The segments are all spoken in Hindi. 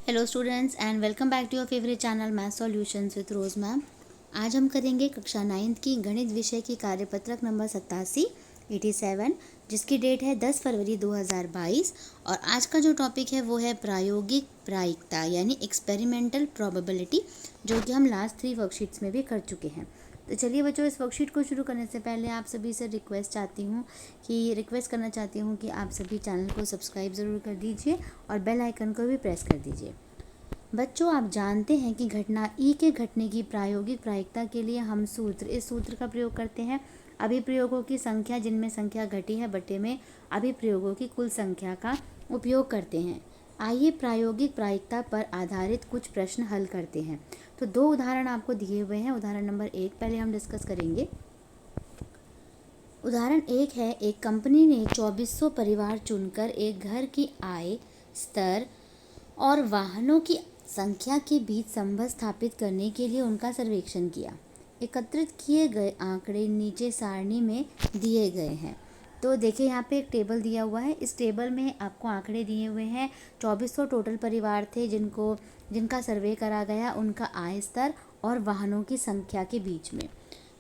Hello students and welcome back to your favourite channel math solutions with Rose ma'am. आज हम करेंगे कक्षा 9th की गणित विषय की कार्यपत्रक नंबर 87 जिसकी डेट है 10 फरवरी 2022 और आज का जो टॉपिक है वो है प्रायोगिक प्रायिकता यानी एक्सपेरिमेंटल प्रोबेबिलिटी, जो कि हम लास्ट 3 वर्कशीट्स में भी कर चुके हैं। तो चलिए बच्चों, इस वर्कशीट को शुरू करने से पहले आप सभी से रिक्वेस्ट करना चाहती हूँ कि आप सभी चैनल को सब्सक्राइब ज़रूर कर दीजिए और बेल आइकन को भी प्रेस कर दीजिए। बच्चों, आप जानते हैं कि घटना ई के घटने की प्रायोगिक प्रायिकता के लिए हम इस सूत्र का प्रयोग करते हैं। अभिप्रयोगों की संख्या जिनमें संख्या घटी है बटे में अभिप्रयोगों की कुल संख्या का उपयोग करते हैं। आइए प्रायोगिक प्रायिकता पर आधारित कुछ प्रश्न हल करते हैं। तो 2 उदाहरण आपको दिए हुए हैं। उदाहरण नंबर 1 पहले हम डिस्कस करेंगे। उदाहरण 1 है, एक कंपनी ने 2400 परिवार चुनकर एक घर की आय स्तर और वाहनों की संख्या के बीच संबंध स्थापित करने के लिए उनका सर्वेक्षण किया। एकत्रित किए गए आंकड़े नीचे सारणी में दिए गए हैं। तो देखिए, यहाँ पे एक टेबल दिया हुआ है। इस टेबल में आपको आंकड़े दिए हुए हैं। 2400 टोटल परिवार थे जिनका सर्वे करा गया, उनका आय स्तर और वाहनों की संख्या के बीच में।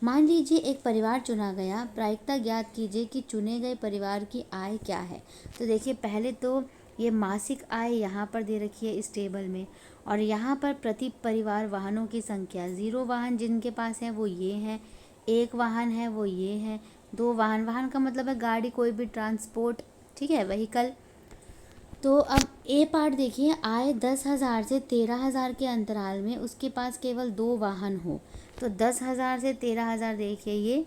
मान लीजिए एक परिवार चुना गया। प्रायिकता ज्ञात कीजिए कि चुने गए परिवार की आय क्या है। तो देखिए, पहले तो ये मासिक आय यहाँ पर दे रखी है इस टेबल में, और यहाँ पर प्रति परिवार वाहनों की संख्या 0 वाहन जिनके पास है वो ये हैं, 1 वाहन है वो ये है, 2 वाहन का मतलब है गाड़ी, कोई भी ट्रांसपोर्ट, ठीक है, व्हीकल। तो अब ए पार्ट देखिए, आय 10,000 से 13,000 के अंतराल में उसके पास केवल 2 वाहन हो। तो 10,000 से 13,000, देखिए ये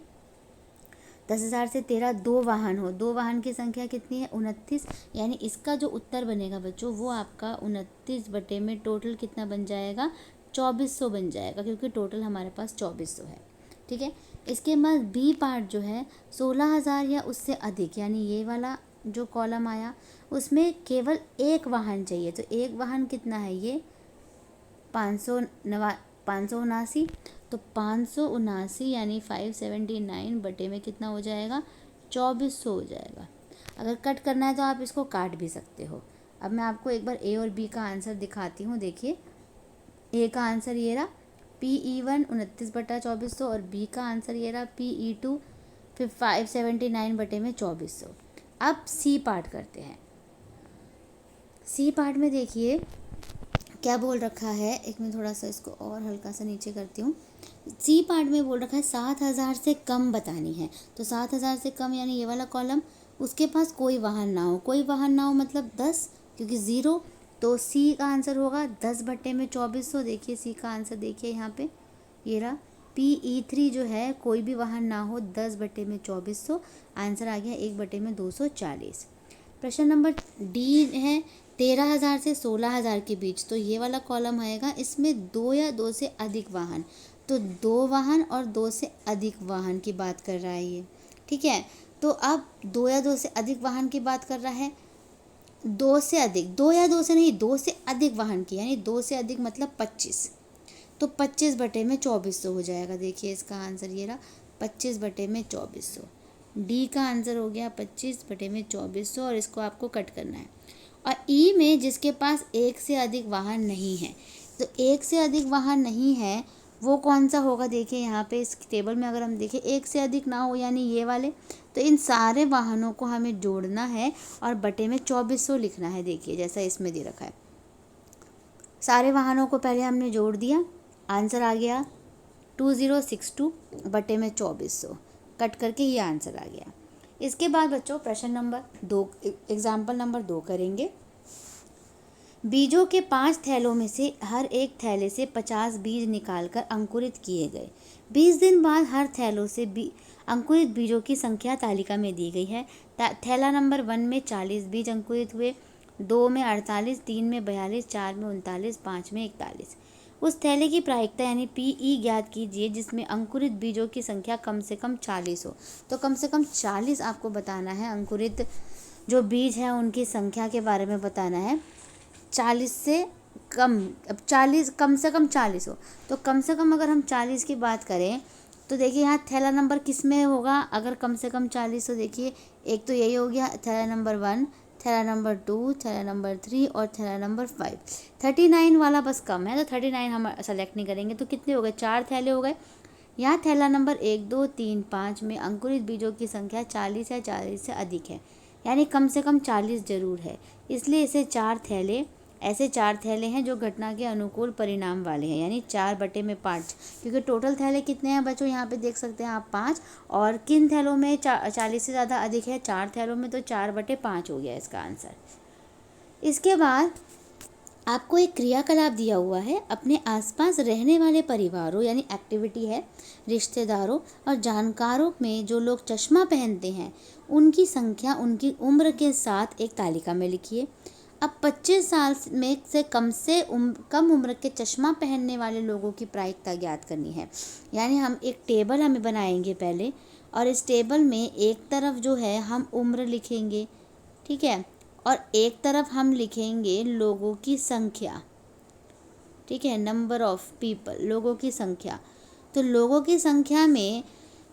10,000 से 13, 2 वाहन हो। 2 वाहन की संख्या कितनी है? 29। यानी इसका जो उत्तर बनेगा बच्चों वो आपका 29 बटे में टोटल कितना बन जाएगा? 2400 बन जाएगा, क्योंकि टोटल हमारे पास 2400 है। ठीक है। इसके बाद बी पार्ट जो है 16,000 या उससे अधिक, यानी ये वाला जो कॉलम आया उसमें केवल 1 वाहन चाहिए। तो 1 वाहन कितना है? ये 579। तो 579 यानी 579 बटे में कितना हो जाएगा? 2400 हो जाएगा। अगर कट करना है तो आप इसको काट भी सकते हो। अब मैं आपको एक बार ए और बी का आंसर दिखाती हूँ। देखिए, ए का आंसर ये रहा PE1 29 बटा 2400 और बी का आंसर ये रहा PE2 फिर 579 बटे में 2400। अब सी पार्ट करते हैं। सी पार्ट में देखिए क्या बोल रखा है। एक मैं थोड़ा सा इसको और हल्का सा नीचे करती हूँ। सी पार्ट में बोल रखा है 7,000 से कम बतानी है। तो 7,000 से कम यानी ये वाला कॉलम, उसके पास कोई वाहन ना हो। कोई वाहन ना हो मतलब 10, क्योंकि 0। तो सी का आंसर होगा 10 बटे में 2400। देखिए सी का आंसर, देखिए यहाँ पे ये रहा PE3 जो है, कोई भी वाहन ना हो, 10 बटे में 2400। आंसर आ गया 1 बटे में 240। प्रश्न नंबर डी है 13,000 से 16,000 के बीच। तो ये वाला कॉलम आएगा, इसमें 2 या 2 से अधिक वाहन। तो 2 वाहन और 2 से अधिक वाहन की बात कर रहा है ये, ठीक है। तो अब 2 या 2 से अधिक वाहन की बात कर रहा है। 2 से अधिक, 2 या 2 से नहीं, 2 से अधिक वाहन की, यानी 2 से अधिक मतलब 25। तो 25 बटे में 2400 हो जाएगा। देखिए इसका आंसर ये रहा 25 बटे में 2400। डी का आंसर हो गया 25 बटे में 2400 और इसको आपको कट करना है। और ई में जिसके पास 1 से अधिक वाहन नहीं है, तो 1 से अधिक वाहन नहीं है वो कौन सा होगा? देखिए यहाँ पे इस टेबल में अगर हम देखें 1 से अधिक ना हो यानी ये वाले, तो इन सारे वाहनों को हमें जोड़ना है और बटे में 2400 लिखना है। देखिए जैसा इसमें दे रखा है, सारे वाहनों को पहले हमने जोड़ दिया, आंसर आ गया 2062 बटे में 2400। कट करके ये आंसर आ गया। इसके बाद बच्चों प्रश्न नंबर 2, एग्जाम्पल नंबर 2 करेंगे। बीजों के 5 थैलों में से हर एक थैले से 50 बीज निकालकर अंकुरित किए गए। 20 दिन बाद हर थैलों से अंकुरित बीजों की संख्या तालिका में दी गई है। थैला नंबर 1 में 40 बीज अंकुरित हुए, 2 में 48, 3 में 42, 4 में 39, 5 में 41। उस थैले की प्रायिकता यानी PE ज्ञात कीजिए जिसमें अंकुरित बीजों की संख्या कम से कम 40 हो। तो कम से कम 40 आपको बताना है, अंकुरित जो बीज हैं उनकी संख्या के बारे में बताना है। 40 से कम, अब 40 कम से कम 40 हो। तो कम से कम अगर हम 40 की बात करें तो देखिए यहाँ थैला नंबर किस में होगा? अगर कम से कम 40 हो, देखिए एक तो यही हो गया थैला नंबर 1, थैला नंबर 2, थैला नंबर 3 और थैला नंबर 5। 39 वाला बस कम है, तो 39 हम सेलेक्ट नहीं करेंगे। तो कितने हो गए, 4 थैले हो गए। यहाँ थैला नंबर 1, 2, 3, 5 में अंकुरित बीजों की संख्या 40 या 40 से अधिक है, यानी कम से कम 40 जरूर है, इसलिए इसे 4 थैले, ऐसे 4 थैले हैं जो घटना के अनुकूल परिणाम वाले हैं, यानी 4/5, क्योंकि टोटल थैले कितने हैं बच्चों, यहाँ पे देख सकते हैं आप 5, और किन थैलों में 40 से ज़्यादा अधिक है, 4 थैलों में, तो 4/5 हो गया इसका आंसर। इसके बाद आपको एक क्रियाकलाप दिया हुआ है, अपने आसपास रहने वाले परिवारों यानी एक्टिविटी है, रिश्तेदारों और जानकारों में जो लोग चश्मा पहनते हैं उनकी संख्या उनकी उम्र के साथ एक तालिका में लिखिए। अब 25 साल में से कम उम्र के चश्मा पहनने वाले लोगों की प्रायिकता ज्ञात करनी है, यानी हम एक टेबल हमें बनाएंगे पहले, और इस टेबल में एक तरफ जो है हम उम्र लिखेंगे, ठीक है, और एक तरफ हम लिखेंगे लोगों की संख्या, ठीक है, नंबर ऑफ पीपल, लोगों की संख्या। तो लोगों की संख्या में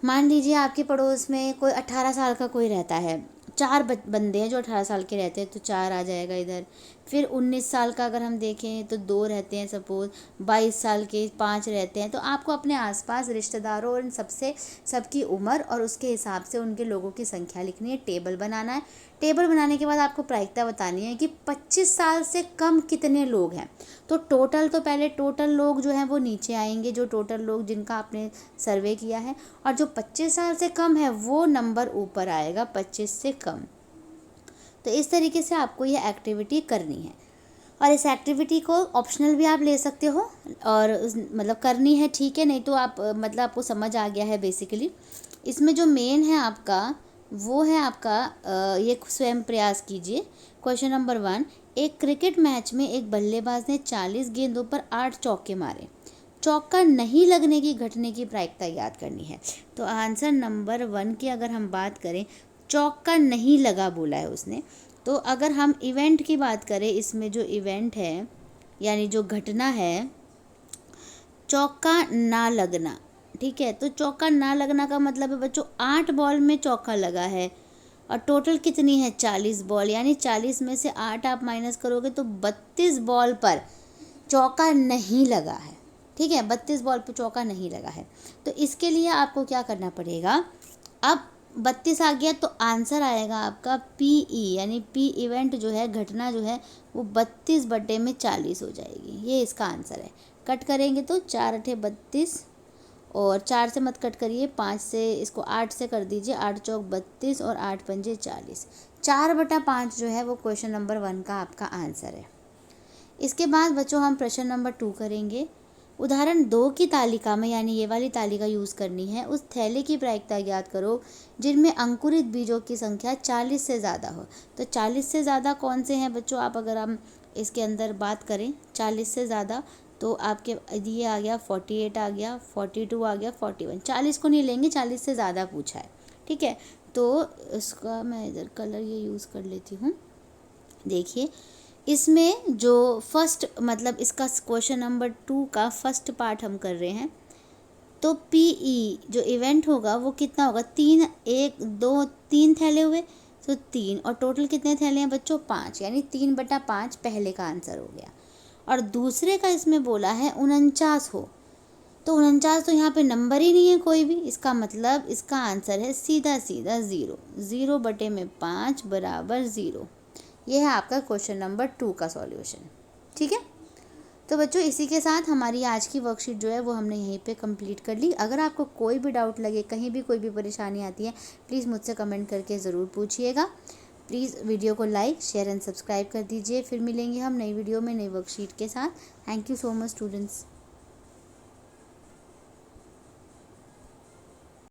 मान लीजिए आपके पड़ोस में कोई 18 साल का कोई रहता है, 4 बंदे हैं जो 18 साल के रहते हैं, तो 4 आ जाएगा इधर। फिर 19 साल का अगर हम देखें तो 2 रहते हैं सपोज, 22 साल के 5 रहते हैं। तो आपको अपने आसपास रिश्तेदारों और सबकी उम्र और उसके हिसाब से उनके लोगों की संख्या लिखनी है, टेबल बनाना है। टेबल बनाने के बाद आपको प्रायिकता बतानी है कि 25 साल से कम कितने लोग हैं। तो पहले टोटल लोग जो हैं वो नीचे आएंगे, जो टोटल लोग जिनका आपने सर्वे किया है, और जो 25 साल से कम है वो नंबर ऊपर आएगा 25 से कम। तो इस तरीके से आपको ये एक्टिविटी करनी है, और इस एक्टिविटी को ऑप्शनल भी आप ले सकते हो, और मतलब करनी है, ठीक है, नहीं तो आप मतलब आपको समझ आ गया है बेसिकली। इसमें जो मेन है आपका वो है आपका ये स्वयं प्रयास कीजिए। क्वेश्चन नंबर 1, एक क्रिकेट मैच में एक बल्लेबाज ने 40 गेंदों पर 8 चौके मारे, चौका नहीं लगने की घटने की प्रायिकता याद करनी है। तो आंसर नंबर 1 की अगर हम बात करें, चौका नहीं लगा बोला है उसने, तो अगर हम इवेंट की बात करें, इसमें जो इवेंट है यानी जो घटना है, चौका ना लगना, ठीक है, तो चौका ना लगना का मतलब है बच्चों 8 बॉल में चौका लगा है, और टोटल कितनी है 40 बॉल, यानी 40 में से 8 आप माइनस करोगे तो 32 बॉल पर चौका नहीं लगा है, ठीक है, 32 बॉल पर चौका नहीं लगा है। तो इसके लिए आपको क्या करना पड़ेगा, अब 32 आ गया तो आंसर आएगा आपका PE, यानी P इवेंट जो है, घटना जो है वो 32/40 हो जाएगी, ये इसका आंसर है। कट करेंगे तो 4 8 32, और 4 से मत कट करिए, 5 से, इसको 8 से कर दीजिए, 8 चौक 32 और 8 पंजे 40, 4/5 जो है वो क्वेश्चन नंबर 1 का आपका आंसर है। इसके बाद बच्चों हम प्रश्न नंबर 2 करेंगे। उदाहरण 2 की तालिका में, यानी ये वाली तालिका यूज़ करनी है, उस थैले की प्रायिकता ज्ञात करो जिनमें अंकुरित बीजों की संख्या 40 से ज़्यादा हो। तो 40 से ज़्यादा कौन से हैं बच्चों, आप अगर हम इसके अंदर बात करें 40 से ज़्यादा, तो आपके ये आ गया 48 आ गया, 42 आ गया, 41, 40 को नहीं लेंगे, 40 से ज़्यादा पूछा है, ठीक है। तो इसका मैं इधर कलर ये यूज़ कर लेती हूँ। देखिए इसमें जो फर्स्ट मतलब इसका क्वेश्चन नंबर 2 का फर्स्ट पार्ट हम कर रहे हैं, तो PE जो इवेंट होगा वो कितना होगा, 3 1 2 3 थैले हुए, तो 3, और टोटल कितने थैले हैं बच्चों 5, यानी 3/5 पहले का आंसर हो गया। और दूसरे का इसमें बोला है 49 हो, तो 49 तो यहाँ पे नंबर ही नहीं है कोई भी, इसका मतलब इसका आंसर है सीधा 0, 0/5 = 0। ये है आपका क्वेश्चन नंबर 2 का सॉल्यूशन, ठीक है। तो बच्चों इसी के साथ हमारी आज की वर्कशीट जो है वो हमने यहीं पे कंप्लीट कर ली। अगर आपको कोई भी डाउट लगे, कहीं भी कोई भी परेशानी आती है, प्लीज़ मुझसे कमेंट करके ज़रूर पूछिएगा। प्लीज़ वीडियो को लाइक शेयर एंड सब्सक्राइब कर दीजिए। फिर मिलेंगे हम नई वीडियो में नई वर्कशीट के साथ। Thank you so much students.